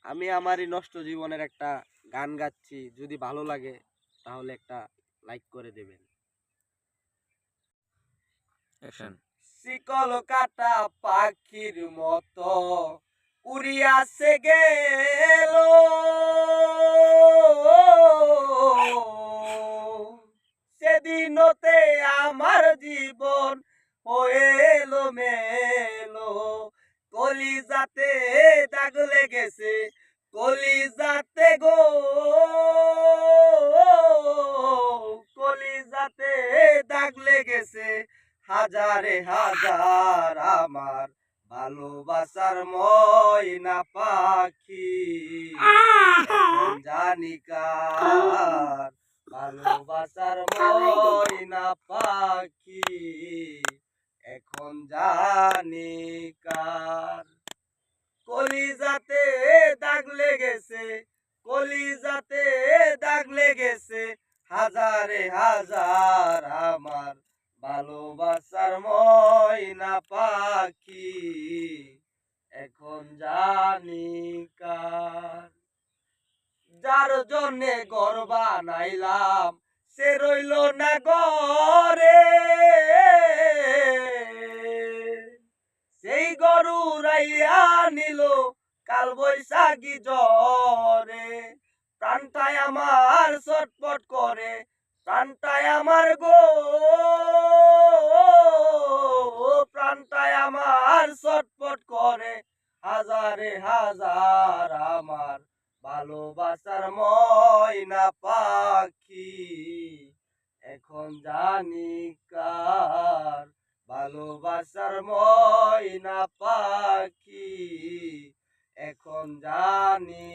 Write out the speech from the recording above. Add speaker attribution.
Speaker 1: আমি আমারই নষ্ট জীবনের একটা গান গাচ্ছি, যদি ভালো লাগে তাহলে একটা লাইক করে দেবেন।
Speaker 2: অ্যাকশন।
Speaker 1: শিকল কাটা পাখির মতো উড়িয়াছে গেল, সেদিনতে আমার জীবন হয়েলো মেলো, কলিজাতে দাগ লেগেছে, কলিজাতে গো, কলিজাতে দাগ লেগেছে, হাজারে হাজার আমার ভালোবাসার ময়না পাখি, এখন জানি কার ভালোবাসার ময়না পাখি, এখন জানি কার। কলিজাতে দাগ লেগেছে, কলিজাতে দাগ লেগেছে, হাজারে হাজার আমার ভালোবাসার ময়না পাখি, এখন জানি কার। যার জন্যে ঘর বানাইলাম সে রইল না ঘরে, সেই গরু রাইয়া নিল কাল বৈশাখী জ্বরে, প্রাণটায় আমার ছটফট করে, প্রাণটায় আমার গো, প্রাণটায় আমার ছটফট করে, হাজারে হাজার আমার ভালোবাসার ময়না পাখি, এখন জানি কার ভালোবাসার ময়না পাখি, এখন জানি